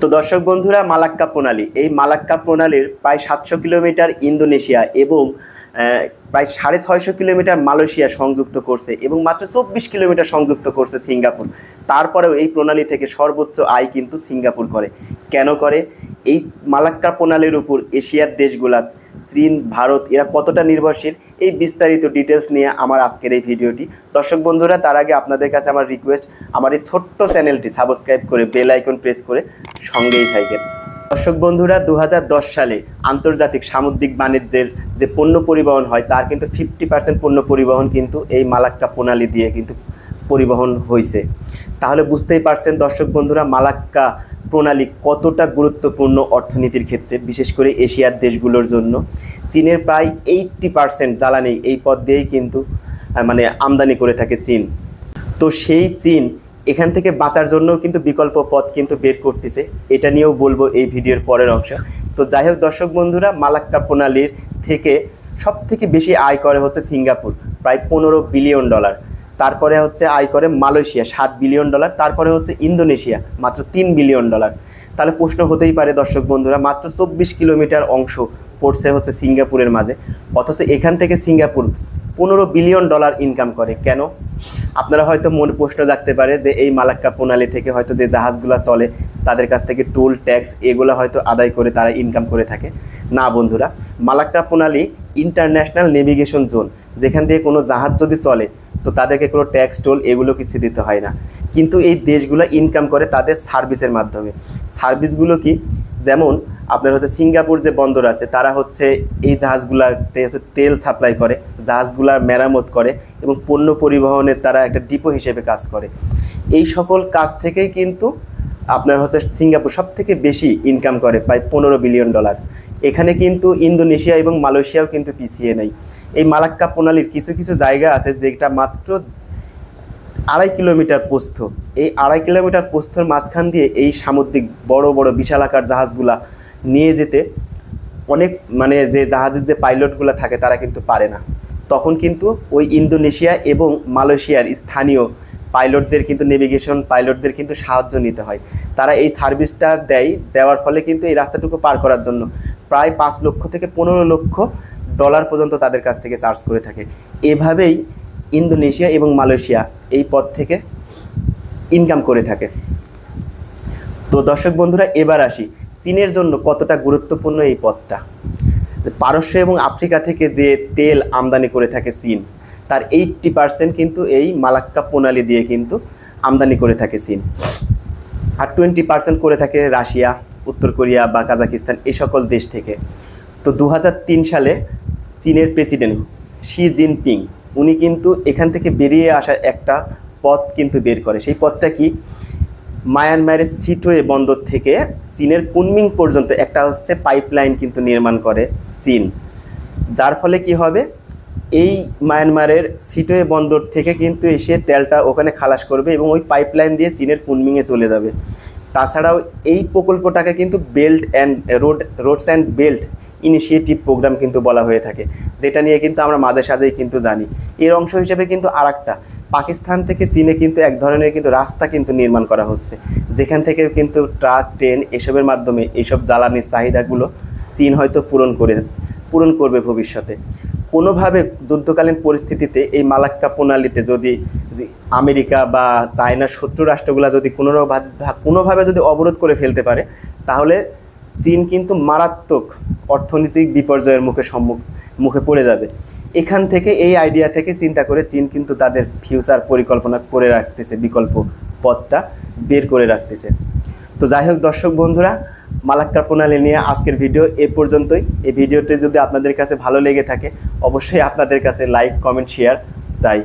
তো দর্শক বন্ধুরা, মালাক্কা প্রণালী, এই মালাক্কা প্রণালীর প্রায় 700 কিলোমিটার ইন্দোনেশিয়া এবং প্রায় 650 কিলোমিটার মালয়েশিয়া সংযুক্ত করছে এবং মাত্র 24 কিলোমিটার সংযুক্ত করছে সিঙ্গাপুর। তারপরেও এই প্রণালী থেকে সর্বোচ্চ আয় কিন্তু সিঙ্গাপুর করে। কেন করে? এই মালাক্কা প্রণালীর উপর এশিয়ার দেশগুলা, চীন, ভারত, এরা কতটা নির্ভরশীল, এই বিস্তারিত ডিটেলস নিয়ে আমার আজকের এই ভিডিওটি। দর্শক বন্ধুরা, তার আগে আপনাদের কাছে আমার রিকোয়েস্ট, আমার এই ছোট্ট চ্যানেলটি সাবস্ক্রাইব করে বেল আইকন প্রেস করে সঙ্গেই থাকেন। দর্শক বন্ধুরা, 2010 সালে আন্তর্জাতিক সামুদ্রিক বাণিজ্যের যে পণ্য পরিবহন হয় তার কিন্তু 50% পণ্য পরিবহন কিন্তু এই মালাক্কা প্রণালী দিয়ে কিন্তু পরিবহন হয়েছে। তাহলে বুঝতেই পারছেন দর্শক বন্ধুরা, মালাক্কা প্রণালী কতটা গুরুত্বপূর্ণ অর্থনীতির ক্ষেত্রে, বিশেষ করে এশিয়ার দেশগুলোর জন্য। চীনের প্রায় 80% জ্বালানি এই পথ দিয়েই কিন্তু আমদানি করে থাকে চীন। তো সেই চীন এখান থেকে বাঁচার জন্যও কিন্তু বিকল্প পথ কিন্তু বের করতেছে, এটা নিয়েও বলবো এই ভিডিওর পরের অংশ। তো যাই হোক দর্শক বন্ধুরা, মালাক্কা প্রণালীর থেকে সবথেকে বেশি আয় করে হচ্ছে সিঙ্গাপুর, প্রায় $15 বিলিয়ন। তারপরে হচ্ছে আয় করে মালয়েশিয়া, $7 বিলিয়ন। তারপরে হচ্ছে ইন্দোনেশিয়া, মাত্র $3 বিলিয়ন। তাহলে প্রশ্ন হতেই পারে দর্শক বন্ধুরা, মাত্র 24 কিলোমিটার অংশ পড়ছে হচ্ছে সিঙ্গাপুরের মাঝে, অথচ এখান থেকে সিঙ্গাপুর $15 বিলিয়ন ইনকাম করে। কেন? আপনারা হয়তো মনে প্রশ্ন জাগতে পারে যে এই মালাক্কা প্রণালী থেকে হয়তো যে জাহাজগুলো চলে তাদের কাছ থেকে টোল ট্যাক্স এগুলো হয়তো আদায় করে তারা ইনকাম করে থাকে। না বন্ধুরা, মালাক্কা প্রণালী ইন্টারন্যাশনাল নেভিগেশন জোন, যেখান দিয়ে কোনো জাহাজ যদি চলে তো তাদেরকে কোনো ট্যাক্স টোল এগুলো কিছু দিতে হয় না। কিন্তু এই দেশগুলো ইনকাম করে তাদের সার্ভিসের মাধ্যমে। সার্ভিসগুলো কি? যেমন আপনার হচ্ছে সিঙ্গাপুর যে বন্দর আছে, তারা হচ্ছে এই জাহাজগুলাতে হচ্ছে তেল সাপ্লাই করে, জাহাজগুলার মেরামত করে এবং পণ্য পরিবহনের তারা একটা ডিপো হিসেবে কাজ করে। এই সকল কাজ থেকেই কিন্তু আপনার হচ্ছে সিঙ্গাপুর সবথেকে বেশি ইনকাম করে, প্রায় $15 বিলিয়ন। এখানে কিন্তু ইন্দোনেশিয়া এবং মালয়েশিয়াও কিন্তু পিছিয়ে নেই। এই মালাক্কা প্রণালীর কিছু কিছু জায়গা আছে যেটা মাত্র 2.5 কিলোমিটার প্রস্থ। এই 2.5 কিলোমিটার প্রস্থর মাঝখান দিয়ে এই সামুদ্রিক বড় বড় বিশালাকার জাহাজগুলা নিয়ে যেতে অনেক যে জাহাজের যে পাইলটগুলো থাকে তারা কিন্তু পারে না। তখন কিন্তু ওই ইন্দোনেশিয়া এবং মালয়েশিয়ার স্থানীয় পাইলটদের কিন্তু নেভিগেশন পাইলটদের কিন্তু সাহায্য নিতে হয়। তারা এই সার্ভিসটা দেওয়ার ফলে কিন্তু এই রাস্তাটুকু পার করার জন্য প্রায় $5 লক্ষ থেকে $15 লক্ষ পর্যন্ত তাদের কাছ থেকে চার্জ করে থাকে। এভাবেই ইন্দোনেশিয়া এবং মালয়েশিয়া এই পথ থেকে ইনকাম করে থাকে। তো দর্শক বন্ধুরা, এবার আসি চীনের জন্য কতটা গুরুত্বপূর্ণ এই পথটা। পারস্য এবং আফ্রিকা থেকে যে তেল আমদানি করে থাকে চীন, তার 80% কিন্তু এই মালাক্কা প্রণালী দিয়ে কিন্তু আমদানি করে থাকে চীন। আর 20% করে থাকে রাশিয়া, উত্তর কোরিয়া বা কাজাকিস্তান, এই সকল দেশ থেকে। তো 2003 সালে চীনের প্রেসিডেন্ট শি জিনপিং উনি কিন্তু এখান থেকে বেরিয়ে আসার একটা পথ কিন্তু বের করে। সেই পথটা কি? মায়ানমারের সিটোয়ে বন্দর থেকে চীনের কুনমিং পর্যন্ত একটা হচ্ছে পাইপলাইন কিন্তু নির্মাণ করে চীন। যার ফলে কি হবে, এই মায়ানমারের সিটোয়ে বন্দর থেকে কিন্তু এসে তেলটা ওখানে খালাস করবে এবং ওই পাইপলাইন দিয়ে চীনের কুনমিংয়ে চলে যাবে। তাছাড়াও এই প্রকল্পটাকে কিন্তু roads and belt initiative program কিন্তু বলা হয়ে থাকে, যেটা নিয়ে কিন্তু আমরা মাঝে সাঝেই কিন্তু জানি। এর অংশ হিসেবে কিন্তু আরেকটা পাকিস্তান থেকে চীনে কিন্তু এক ধরনের কিন্তু রাস্তা কিন্তু নির্মাণ করা হচ্ছে, যেখান থেকে কিন্তু ট্রাক, ট্রেন এসবের মাধ্যমে এইসব জ্বালানির চাহিদাগুলো চীন হয়তো পূরণ করবে ভবিষ্যতে। কোনোভাবে যুদ্ধকালীন পরিস্থিতিতে এই মালাক্কা প্রণালীতে যদি আমেরিকা বা চায়নার শত্রু রাষ্ট্রগুলো যদি কোনোভাবে যদি অবরোধ করে ফেলতে পারে, তাহলে চীন কিন্তু মারাত্মক অর্থনৈতিক বিপর্যয়ের মুখে পড়ে যাবে। এখান থেকে এই আইডিয়া থেকে চিন্তা করে চীন কিন্তু তাদের ফিউচার পরিকল্পনা করে রাখতেছে, বিকল্প পথটা বের করে রাখতেছে। তো যাই হোক দর্শক বন্ধুরা, মালাক্কা প্রণালী নিয়ে আজকের ভিডিও এ পর্যন্তই। এই ভিডিওটি যদি আপনাদের কাছে ভালো লেগে থাকে অবশ্যই আপনাদের কাছে লাইক, কমেন্ট, শেয়ার চাই।